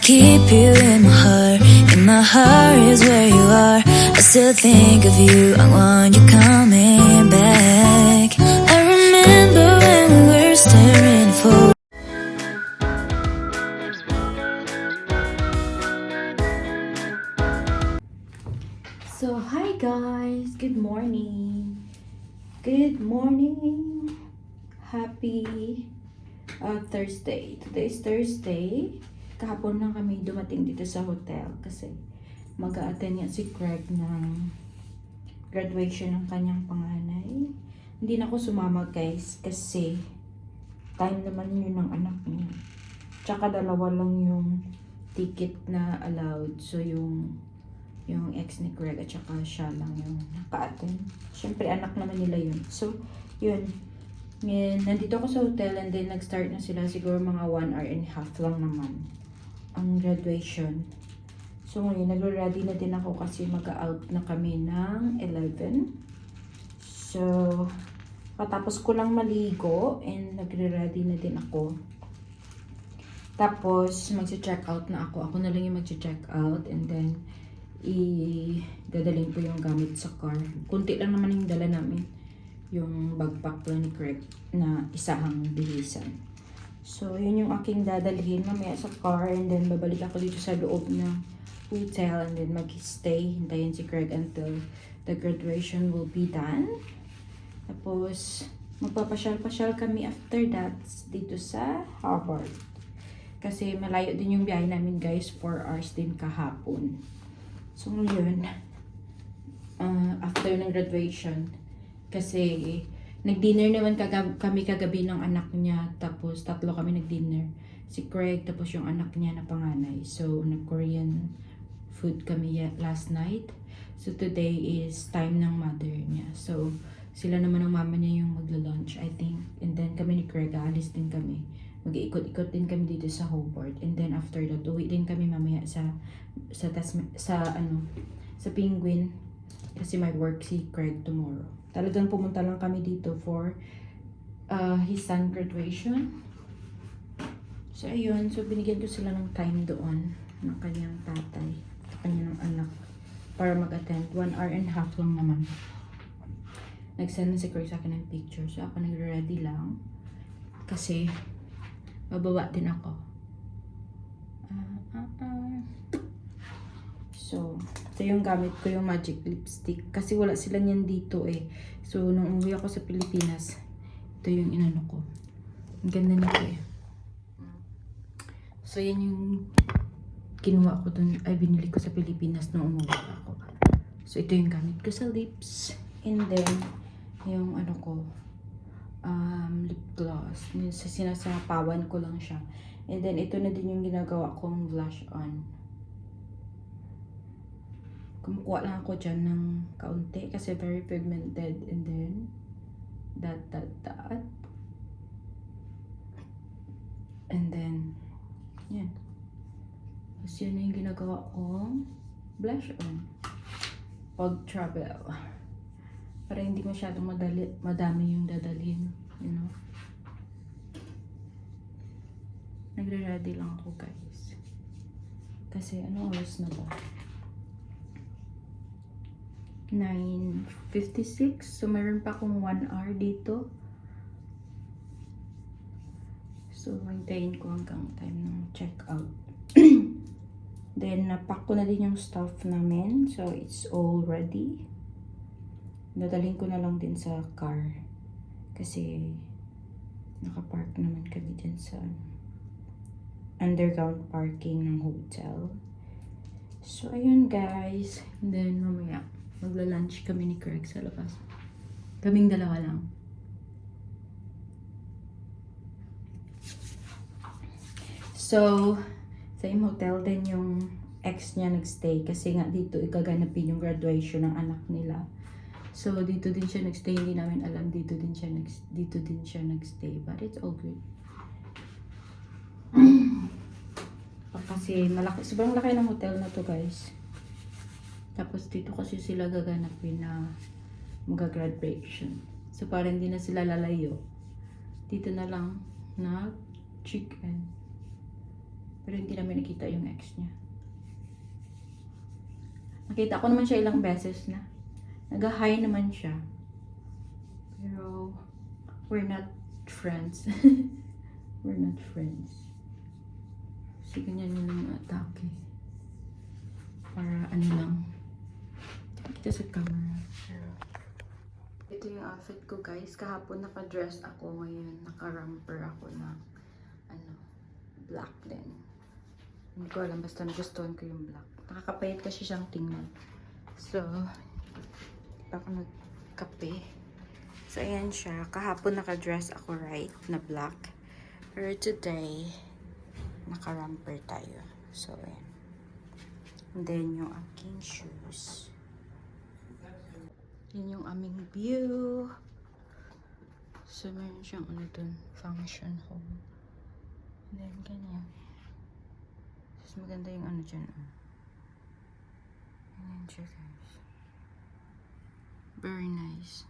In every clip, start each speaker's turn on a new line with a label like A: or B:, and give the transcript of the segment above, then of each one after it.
A: keep you in my heart. In my heart is where you are. I still think of you. I want you coming back. I remember when we were staring for.
B: So, hi guys! Good morning! Good morning! Happy Thursday. Today is Thursday. Kahapon lang kami dumating dito sa hotel kasi mag-a-attend nga si Craig ng graduation ng kanyang panganay. Hindi na ako sumama guys kasi time naman yun ng anak niya. Tsaka dalawa lang yung ticket na allowed. So, yung ex ni Craig at saka siya lang yung naka-attend. Siyempre, anak naman nila yun. So, yun. Ngayon, nandito ako sa hotel and then nag-start na sila. Siguro mga 1 hour and a half lang naman ang graduation. So, ngayon, nag-ready na din ako kasi mag-out na kami ng 11. So, patapos ko lang maligo and nagre-ready na din ako. Tapos, mag-check out na ako. Ako na lang yung mag-check out and then dadalhin ko yung gamit sa car. Kunti lang naman yung dala namin. Yung backpack lang ni Craig na isahang bihisan. So, yun yung aking dadalhin mamaya sa car and then babalik ako dito sa loob ng hotel and then mag-stay. Hintayin si Craig until the graduation will be done. Tapos, magpapasyal-pasyal kami after that dito sa Harvard. Kasi malayo din yung biyahe namin guys. 4 hours din kahapon. So, ngayon, after ng graduation, kasi nag-dinner naman kami kagabi ng anak niya, tapos tatlo kami nag-dinner. Si Craig, tapos yung anak niya na panganay. So, nag-Korean food kami last night. So, today is time ng mother niya. So, sila naman ng mama niya yung magla-lunch, I think. And then kami ni Craig, aalis din kami. Mag-iikot-ikot din kami dito sa Hobart. And then after that, uwi din kami mamaya sa Penguin kasi may work si Craig tomorrow. Talagang pumunta lang kami dito for his son graduation. So ayun, so binigyan ko sila ng time doon ng kanyang tatay, ng kanyang anak para mag-attend. 1 hour and a half lang naman. Nag-send na si Craig sa akin ng picture. So ako nag-ready lang kasi bababa din ako. So, ito yung gamit ko, yung magic lipstick. Kasi wala sila niyan dito eh. So, nung umuwi ako sa Pilipinas, ito yung inano ko. Ang ganda nito eh. So, yan yung kinuha ko dun, ay binili ko sa Pilipinas nung umuwi ako. So, ito yung gamit ko sa lips. And then, yung ano ko, lip gloss. Sinasapawan ko lang siya. And then, ito na din yung ginagawa kong blush on. Kumukuha lang ako dyan ng kaunti kasi very pigmented. And then, that. And then, yan. Tapos yun na yung ginagawa kong blush on. Pag travel. Para hindi masyadong madami yung dadalhin. You know? Nagre-ready lang ako guys. Kasi ano oras na ba? 9:56. So mayroon pa akong 1 hour dito. So hintayin ko hanggang time ng check out. Then napack ko na din yung stuff namin. So it's all ready. Dadalhin ko na lang din sa car. Kasi nakapark naman kami dyan sa underground parking ng hotel. So, ayun guys. And then, mamaya, magla-lunch kami ni Craig sa labas. Kaming dalawa lang. So, same hotel din yung ex niya nagstay. Kasi nga dito, ikaganapin yung graduation ng anak nila. So, dito din siya nagstay. Hindi namin alam. Dito din siya nagstay. But it's all good. Kasi sobrang laki ng hotel na to guys. Tapos dito kasi sila gaganapin na mag-graduation. So, parang hindi na sila lalayo. Dito na lang na chicken. Pero hindi namin nakita yung ex niya. Nakita ko naman siya ilang beses na. Nag-hi naman siya. Pero, we're not friends. We're not friends. Kasi ganyan yun yung atake. Para ano lang. Kita sa camera. Pero, ito yung outfit ko guys. Kahapon naka-dress ako. Ngayon naka-romper ako na black din. Hindi ko alam. Basta nagustuhan ko yung black. Nakakapayat kasi siyang tingnan. So, ako nagkape. So, ayan siya. Kahapon naka-dress ako right na black. Pero today, naka-romper tayo. So, ayan. And then, yung aking shoes. Yan yung aming view. So, meron siyang ano dun, function hall. And then, ganyan. Tapos maganda yung ano dyan. Ganyan siya, guys. Very nice.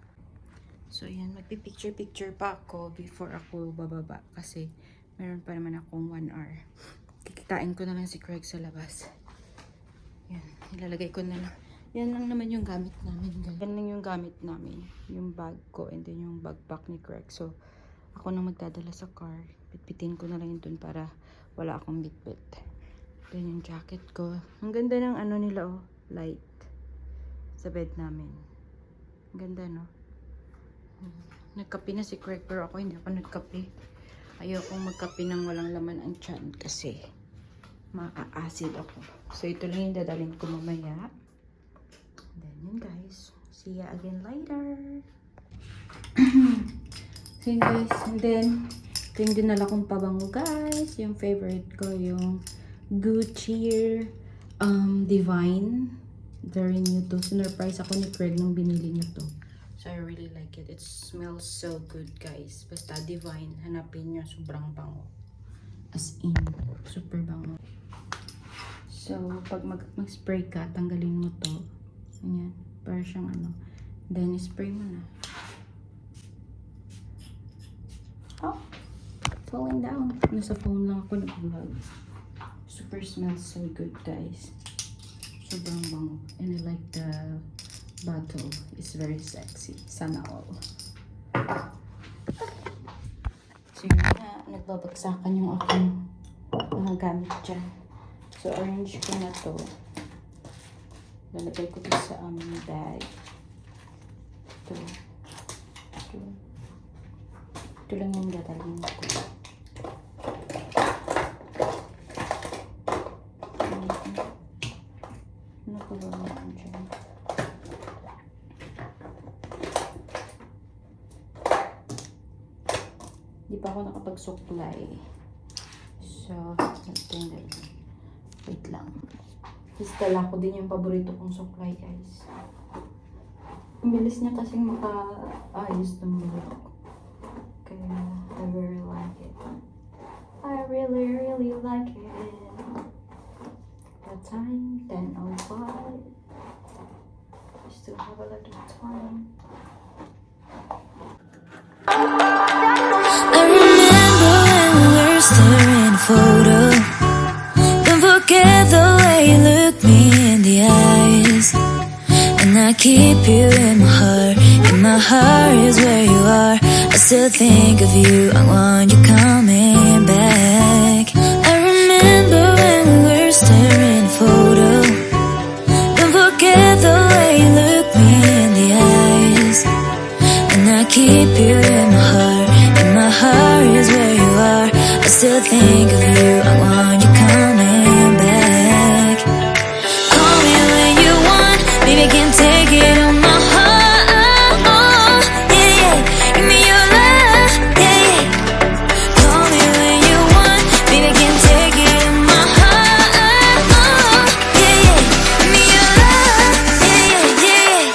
B: So, ayan. Magpipicture-picture pa ako before ako bababa. Kasi, meron pa naman akong 1 hour. Kikitain ko na lang si Craig sa labas. Yan. Ilalagay ko na lang. Yan lang naman yung gamit namin. Yan lang yung gamit namin. Yung bag ko and then yung backpack ni Craig. So, ako nang magdadala sa car. Pitpitin ko na lang yun dun para wala akong bitbit. Then yung jacket ko. Ang ganda ng ano nila oh. Light. Sa bed namin. Ang ganda no? Nagkape na si Craig pero ako hindi ako nagkape. Ayokong magkape ng walang laman ang tiyan kasi maa-acid ako. So, ito lang yung dadalhin ko mamaya. Then, yun guys. See ya again later. So, yun guys. And then, ito yung dinala kong pabango guys. Yung favorite ko, yung Gucci Divine. Very new to. Sinurprise ako ni Craig nung binili niya to. So, I really like it. It smells so good guys. Basta Divine. Hanapin nyo. Sobrang bango. As in, super bango. So, pag mag-spray ka, tanggalin mo to. Ayan. Para siyang ano. Then, spray mo na. Oh! Falling down. Nasa phone lang ako nag-vlog. Super smells so good, guys. Sobrang bango. And I like the bottle. It's very sexy. Sana all. So, yun na. Nagbabagsakan yung aking mga gamit dyan. So, orange ko na to. Lalagay ko ito sa aming bag. Ito. Ito. Ito lang yung dadalhin ko. Ano ko ba naman dyan? Di pa ako nakapagsuklay. So, ito yung dalhin. Wait lang. Dala ko din yung paborito kong suklay, guys. Ang bilis niya kasing maka-ayos ng buhok. Kaya, I really like it. I really, really like it. The time, 10:05. We still have a lot of time.
A: I remember when we were staring at a photo. Don't forget the way you look me in the eyes. And I keep you in my heart. And my heart is where you are. I still think of you. I want you coming back. I remember when we were staring at a photo. Don't forget the way you look me in the eyes. And I keep you in my heart. And my heart is where you are. I still think of you. I want you coming back. Call me when you want. Baby, I can't take it on my heart. Yeah, yeah. Give me your love. Yeah, yeah. Call me when you want. Baby, I can't take it on my heart. Yeah, yeah. Give me your love. Yeah, yeah, yeah.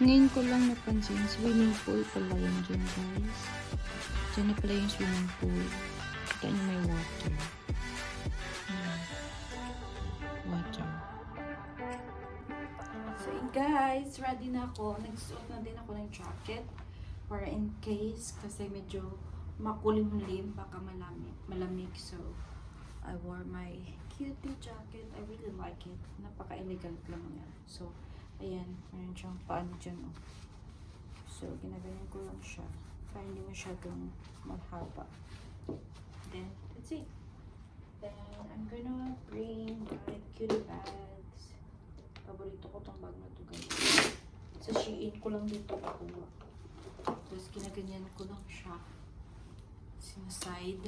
B: Ngayon ko lang napansin, swimming pool pala yun dyan, guys. Dyan na pala yung swimming pool. Kita nyo may water. Water. So guys, ready na ako. Nagsuot na din ako ng jacket para in case kasi medyo makulimlim, baka malamig. So I wore my cutie jacket. I really like it. Napaka-elegant lang niya. So ayan, meron siyang paano dyan, oh. So ginaganyan ko lang siya para hindi masyadong mahaba. Then that's it. Then I'm gonna bring my cutie bags. Paborito ko tong bag na to, guys. Sa Shein ko lang dito nakuha. Tapos ginaganyan ko lang siya. Sinaside.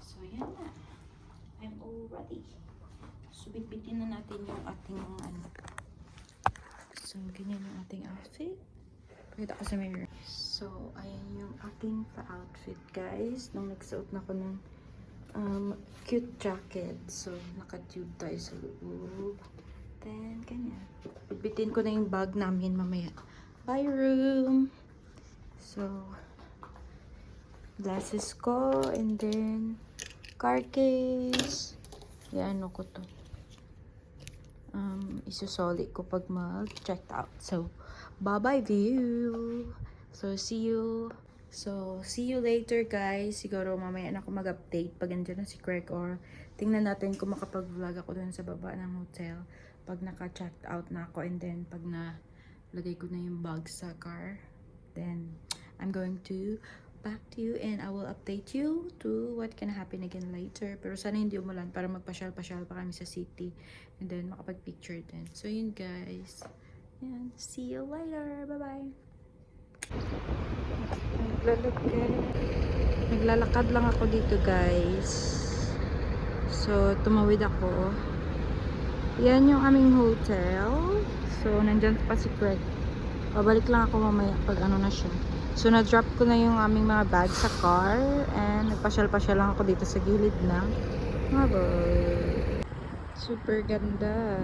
B: So yan na. I'm all ready. So bitbitin na natin yung ating ano. So ganyan yung ating outfit. Pakita ko sa mirror. So ayan yung ating outfit, guys. Nung nagsuot na ko ng cute jacket. So naka-tube tayo sa loob. Then ganyan. Bitbitin ko na yung bag namin mamaya. Bye room. So glasses ko and then car case. Yan, ano ko to. Isusoli ko pag mag-checked out. So bye-bye view. So see you later, guys. Siguro mamaya na ako mag-update pag andyan na si Craig, or tingnan natin kung makapag-vlog ako dun sa baba ng hotel pag naka-checked out na ako, and then pag lagay ko na yung bag sa car, then I'm going to back to you and I will update you to what can happen again later. Pero sana hindi umulan para magpasyal-pasyal pa kami sa city and then makapag-picture din. So yun, guys. Yan. See you later. Bye-bye. Naglalakad lang ako dito, guys. So tumawid ako. Yan yung aming hotel. So nandyan pa si Craig. Babalik lang ako mamaya pag ano na siya. So na-drop ko na yung aming mga bag sa car and nagpasyal-pasyal lang ako dito sa gilid ng harbor. Super ganda.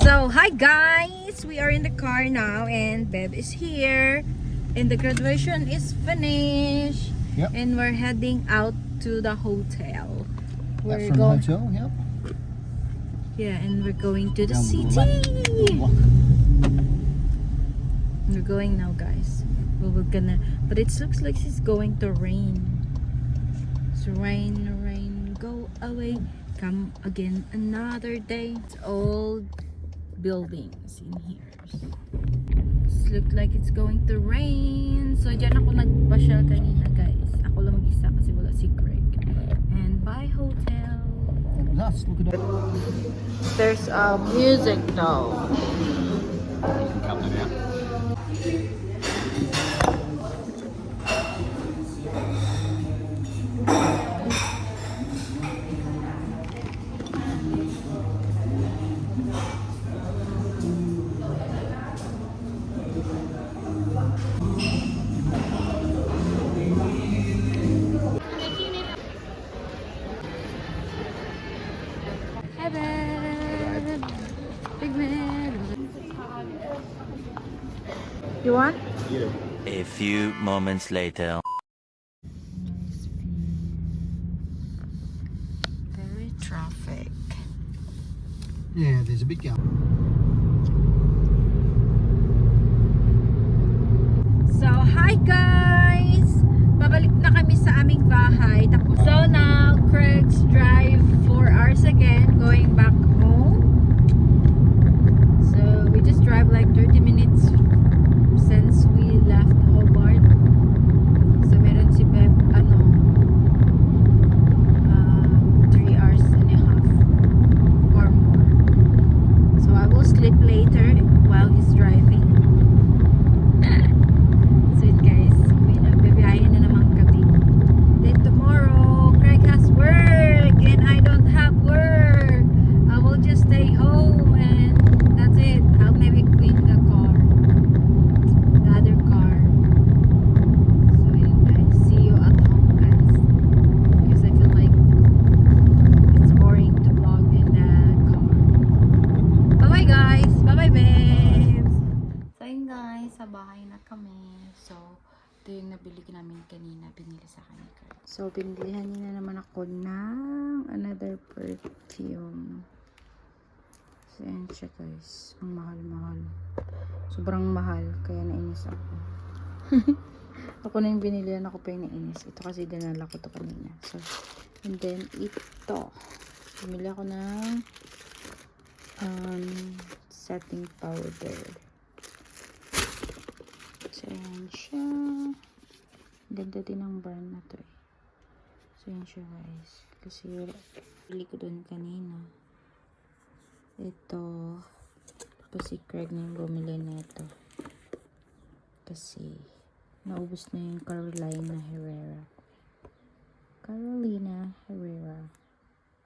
B: So, hi guys! We are in the car now and Beb is here and the graduation is finished.
C: Yep.
B: And we're heading out to the hotel. We're
C: From the
B: going,
C: hotel, yep.
B: yeah, and we're going to the
C: Down the
B: city.
C: block.
B: We're going now, guys. Well, we're gonna, but it looks like it's going to rain. So rain, rain, go away, come again another day. It's all buildings in here. It looks like it's going to rain. So dyan ako nagpasyal kanina, guys. Ako lang mag-isa kasi wala si Craig. And bye hotel.
C: Nice, look at that.
B: There's music though.
C: You can cut that out.
B: Hi, babe. Big man. You want?
C: Yeah.
D: A few moments later.
B: Very traffic.
C: Yeah, there's a bit going.
B: So, hi guys! Babalik na kami sa aming bahay. Tapos, so now, Craig's drive 4 hours again, going back home. So, we just drive like 30 minutes since we left Hobart. So, meron si Beb, 3 hours and a half or more. So, I will sleep Ito yung nabili ko namin kanina. Binili sa akin ni Carl. So, binilihan niya na naman ako ng another perfume. So, ayan siya guys. Ang mahal-mahal. Sobrang mahal. Kaya nainis ako. Ako na yung binilihan, ako pa yung nainis. Ito kasi dinala ko to kanina. So, and then, ito. Bumili ako ng setting powder. So, ayan siya. Ganda din ang brand na to eh. So, ayan siya guys. Kasi, bili ko dun kanina. Ito. Tapos si Craig na yung bumili na ito. Kasi, naubos na yung Carolina Herrera. Carolina Herrera.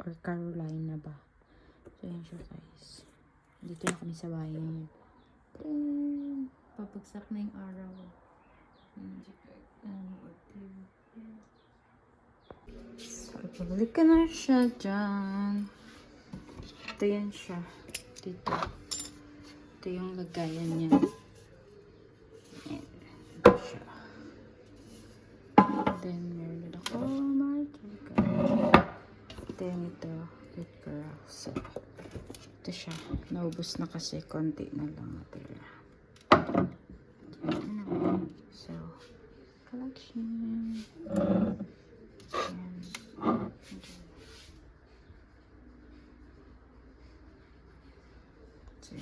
B: Or Carolina ba? So, ayan siya guys. Dito na kami sa bahay ngayon. Papagsak na yung araw. So, ibalik ka na siya dyan. Ito yan siya. Dito. Ito yung lagayan niya. Ayan. Ito siya. Then, meron din ako. Then, ito. Good girl. So, ito siya. Naubos na kasi. Konti na lang natira. Ayan. So, collection. Ayan. So,